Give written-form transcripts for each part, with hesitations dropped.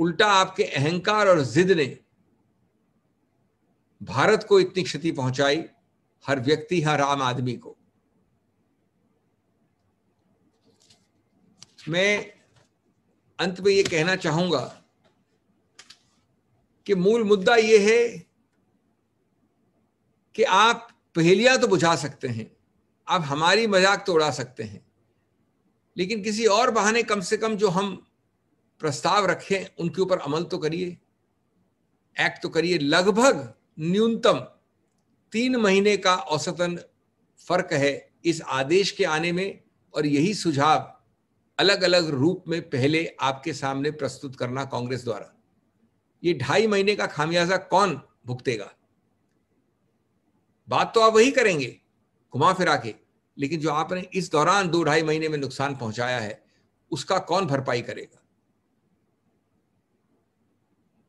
उल्टा आपके अहंकार और जिद ने भारत को इतनी क्षति पहुंचाई, हर व्यक्ति, हर आम आदमी को। मैं अंत में ये कहना चाहूंगा कि मूल मुद्दा ये है कि आप पहेलियां तो बुझा सकते हैं, आप हमारी मजाक तो उड़ा सकते हैं, लेकिन किसी और बहाने कम से कम जो हम प्रस्ताव रखें उनके ऊपर अमल तो करिए, एक्ट तो करिए। लगभग न्यूनतम 3 महीने का औसतन फर्क है इस आदेश के आने में, और यही सुझाव अलग अलग रूप में पहले आपके सामने प्रस्तुत करना कांग्रेस द्वारा। ये 2.5 महीने का खामियाजा कौन भुगतेगा? बात तो आप वही करेंगे घुमा फिरा के, लेकिन जो आपने इस दौरान 2-2.5 महीने में नुकसान पहुंचाया है उसका कौन भरपाई करेगा?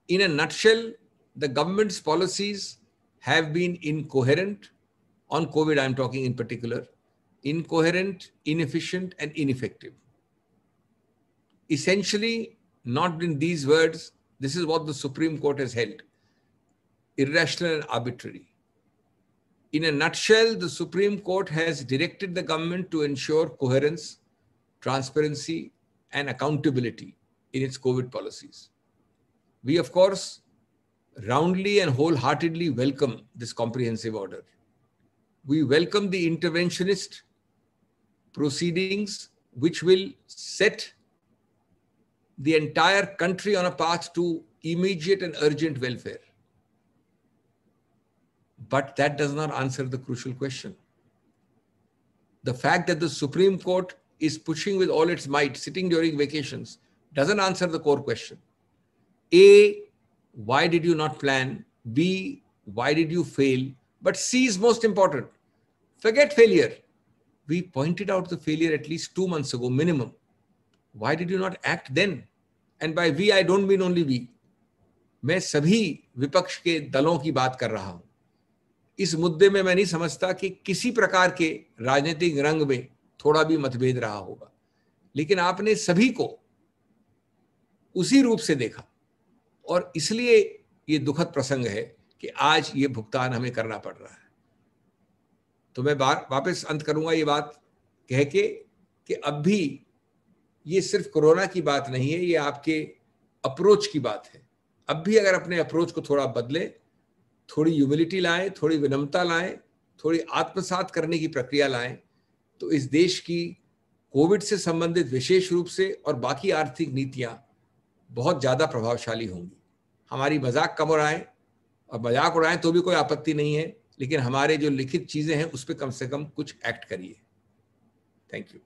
In a nutshell, the government's policies have been incoherent on COVID. I'm talking in particular, incoherent, inefficient, and ineffective. Essentially, not in these words, this is what the Supreme Court has held: irrational and arbitrary. In a nutshell, the Supreme Court has directed the government to ensure coherence, transparency, and accountability in its COVID policies. We, of course, roundly and wholeheartedly welcome this comprehensive order. We welcome the interventionist proceedings which will set the entire country on a path to immediate and urgent welfare. But that does not answer the crucial question. The fact that the Supreme Court is pushing with all its might, sitting during vacations, doesn't answer the core question. A, why did you not plan? B, why did you fail? But C is most important. Forget failure. We pointed out the failure at least 2 months ago, minimum. Why did you not act then? And by we, I don't mean only we. मैं सभी विपक्ष के दलों की बात कर रहा हूं। इस मुद्दे में मैं नहीं समझता कि किसी प्रकार के राजनीतिक रंग में थोड़ा भी मतभेद रहा होगा, लेकिन आपने सभी को उसी रूप से देखा, और इसलिए ये दुखद प्रसंग है कि आज ये भुगतान हमें करना पड़ रहा है। तो मैं वापस अंत करूंगा ये बात कह के कि अब भी ये सिर्फ कोरोना की बात नहीं है, ये आपके अप्रोच की बात है। अब भी अगर अपने अप्रोच को थोड़ा बदले, थोड़ी ह्यूमिलिटी लाएं, थोड़ी विनम्रता लाएं, थोड़ी आत्मसात करने की प्रक्रिया लाएं, तो इस देश की कोविड से संबंधित विशेष रूप से और बाकी आर्थिक नीतियां बहुत ज्यादा प्रभावशाली होंगी। हमारी मजाक कम उड़ाएं, और मजाक उड़ाएं तो भी कोई आपत्ति नहीं है, लेकिन हमारे जो लिखित चीजें हैं उस पर कम से कम कुछ एक्ट करिए। Thank you.